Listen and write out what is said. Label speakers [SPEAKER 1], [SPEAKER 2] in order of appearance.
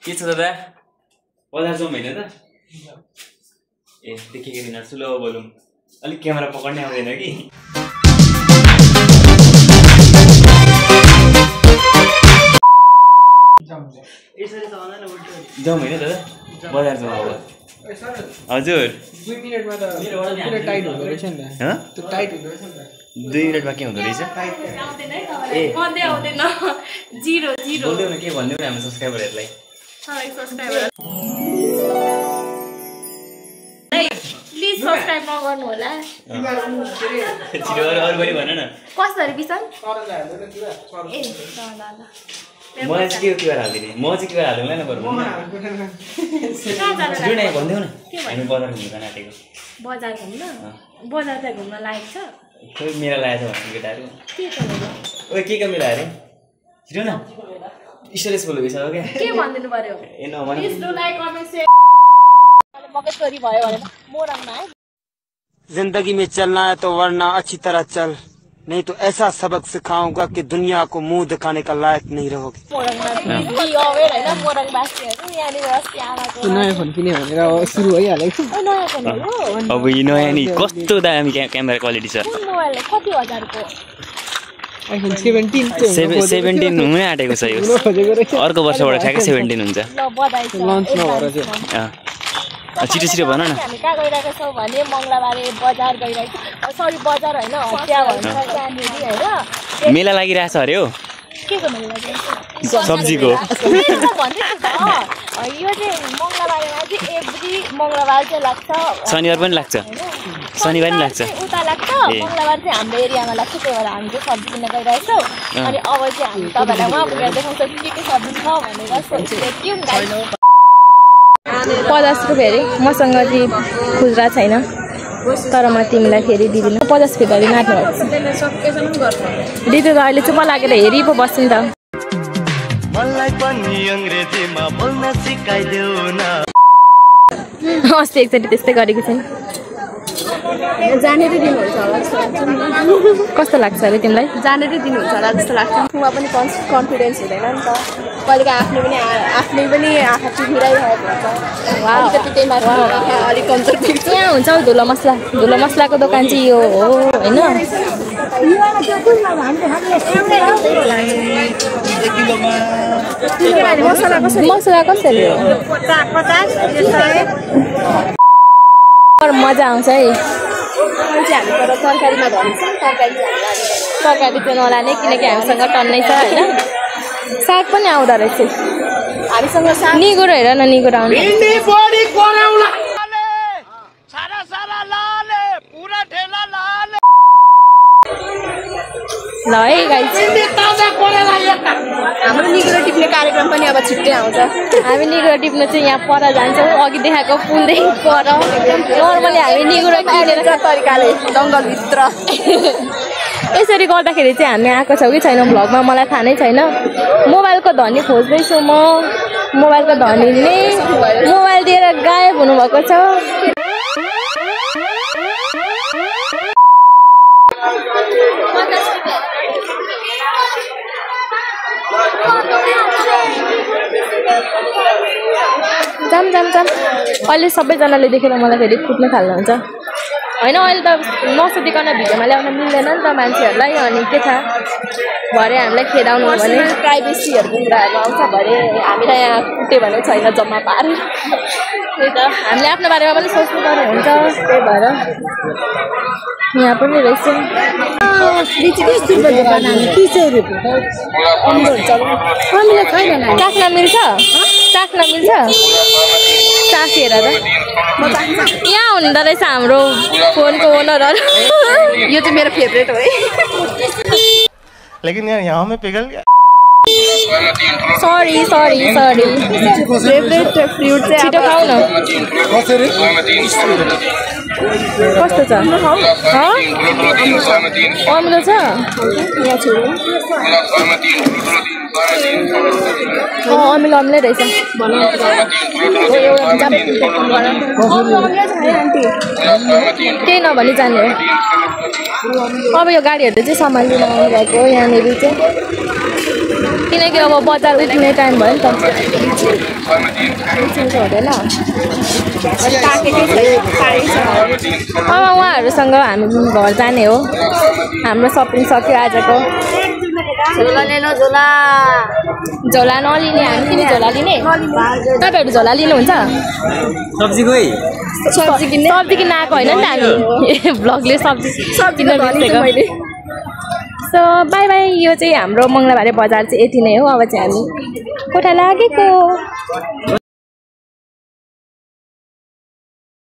[SPEAKER 1] के छ दादा बजार जाउँ हैन त ए देखेको दिन स्लो बोलौँ अलिक क्यामेरा पकड्ने आउँदैन कि जाउँ हैन दादा बजार जाउँ अब हजुर
[SPEAKER 2] 2 मिनेटमा त पुरै टाइट हुँदो रहेछ नि त त्यो टाइट हुँदो रहेछ नि त
[SPEAKER 1] 2 मिनेटमा के हुँदो रहेछ
[SPEAKER 3] ए आउँदैन 0
[SPEAKER 1] बोल्दै न के भन्दिउ न हाम्रो सब्स्क्राइबरहरुलाई
[SPEAKER 3] प्लिज सब्स्क्राइब नगर्नु होला
[SPEAKER 1] छिटो अरु पनि भन न
[SPEAKER 3] कसरी बिसन ए ल
[SPEAKER 1] मलाई चाहिँ के हाल्दिने म चाहिँ के हाल्दिनँ न बरु जुन नै भन्दिउ न हामी बजार घुम्न जान आटेको
[SPEAKER 3] बजार घुम्न बजार चाहिँ घुम्न लायक छ
[SPEAKER 1] खोइ मेरा लागेछ भन्ने केटाहरु
[SPEAKER 3] के छ
[SPEAKER 1] ओए के मिलायो रे छिटो न स्टोरेज फुल भइसक्यो क्या
[SPEAKER 3] के भन्दिनु पर्यो
[SPEAKER 1] ए नभन
[SPEAKER 3] please do like comment share मकै छोरी भयो भने मोरङमा है
[SPEAKER 4] जिंदगी में चलना है तो वरना अच्छी तरह चल नहीं तो ऐसा सबक सिखाऊंगा कि दुनिया को मुंह दिखाने का लायक नहीं रहोगे
[SPEAKER 2] नयाँ फोन किन्यो भनेर सुरु भइहालेको
[SPEAKER 1] अब यो नयाँ नि कस्तो दामी क्यामेरा क्वालिटी छ
[SPEAKER 3] कति हजारको
[SPEAKER 2] आइफोन 17
[SPEAKER 1] 17 हुनै आटेको छ यो अर्को वर्षबाट ठ्याक्कै 17 हुन्छ
[SPEAKER 2] लन्च नभएर चाहिँ
[SPEAKER 1] छिटो छिटो भन न
[SPEAKER 3] हामी कहाँ गइरहेको छौँ भने मङ्गलबारे बजार गइरहेको छौँ सरी बजार होइन हटिया भन्छ त्यहाँनिर होइन
[SPEAKER 1] मेला लागिरहेछ अरे हो
[SPEAKER 3] के को मेला लागिरहेछ
[SPEAKER 1] सब्जीको
[SPEAKER 3] भन्दैछु त यो चाहिँ मङ्गलबारेमा चाहिँ एभ्री मङ्गलबार चाहिँ लाग्छ
[SPEAKER 1] शनिबार पनि लाग्छ शनिबार पनि लाग्छ
[SPEAKER 3] उता लाग्छ मङ्गलबार चाहिँ हाम्रो एरियामा लाग्छ त्यही भएर हामी चाहिँ सब्जी किन्न गइरहेछौँ अनि अब चाहिँ हामी तपाईँलाई उहाँ पुगेर देखाउँछौँ के सब्जी छ भनेर सोचिरहेको थियौँ 50 रुपियाँ अरे मसँग चाहिँ खुद्रा छैन तर म तिमीलाई फेरि दिदिनँ 50 रुपियाँ गरी नाट्नु दिदी त अहिले चुप लागेर हेरि पो बस्छु नि त अस्ति एकचोटि त्यस्तै गरेको छैन जानेरै दिनुहुन्छ होला जस्तो लाग्छ कस्तो लाग्छ अरे तिमीलाई जानेरै दिनुहुन्छ होला जस्तो लाग्छ उहाँ पनि कन्फिडेन्स हुँदैन नि त कहिले आफ्नै पनि आँखा चिघिराइरहेको हुन्छ अलिकति त्यही माथि अलिक कमजोर देख्छ यहाँ हुन्छ हौ धुलो मसलाको दोकान चाहिँ यो हो होइन मसला कसरी हो मजा आउँछ है हामी तर तरकारीमा धर्छौँ तरकारी चाहिँ नलाने किनकि हामीसँग टन्नै छ होइन साग पनि आउँदो रहेछ हामीसँग निगुरो हेर न निगुरो आउँछ ल है गाइस हाम्रो निगुरो टिप्ने कार्यक्रम पनि अब छिट्टै आउँछ हामी निगुरो टिप्न चाहिँ यहाँ पर जान्छौँ अघि देखाएको पुलदेखि पर नर्मली हामी निगुरो किनेर तरिकाले जङ्गलभित्र यसरी गर्दाखेरि चाहिँ हामी आएको छौँ कि छैन भ्लगमा मलाई थाहा नै छैन मोबाइलको धनी खोज्दैछु म मोबाइलको धनीले मोबाइल दिएर गायब हुनुभएको छ जाम अहिले सबैजनाले देखेर मलाई फेरि कुट्न थाल्नुहुन्छ होइन अहिले त नसुतिकन भिडियोमा ल्याउन मिल्दैन नि त मान्छेहरूलाई अनि के थाहा भरे हामीलाई खेदाउनु हो भने प्राइभेसीहरूको कुराहरू आउँछ भरे हामीलाई यहाँ कुट्यो भने छैन जम्मा पारेर त्यही त हामीले आफ्नो बारेमा पनि सोच्नुपर्ने हुन्छ त्यही भएर यहाँ पनि रहेछ चाख्न मिल्छ चाखेर त यहाँ हुँदो रहेछ हाम्रो फोनको ओनरहरू यो चाहिँ मेरो फेभरेट हो है
[SPEAKER 5] लेकिन यार यहाँ में पिघल गया
[SPEAKER 3] सरी फेभरेट फ्रुट चाहिँ छिटो खाऊ न कस्तो छ अमिलो छ अमिलो रहेछ केही नभनी जाने हो अब यो गाडीहरू चाहिँ सम्हालिदिनु आउनु भएको यहाँनिर चाहिँ किनकि अब बजार उठ्ने टाइम भयो नि त हुँदैन अब उहाँहरूसँग हामी घर जाने हो हाम्रो सपिङ सक्यो आजको झोला नलिने हामी किन झोला लिने तपाईँहरू झोला लिनुहुन्छ सब्जी किन्न आएको होइन नि त हामी भ्लगले सब्जी किन्न बिर्सेको सो बाई बाई यो चाहिँ हाम्रो मङ्गलबारे बजार चाहिँ यति नै हो अब चाहिँ हामी कोठा लागेको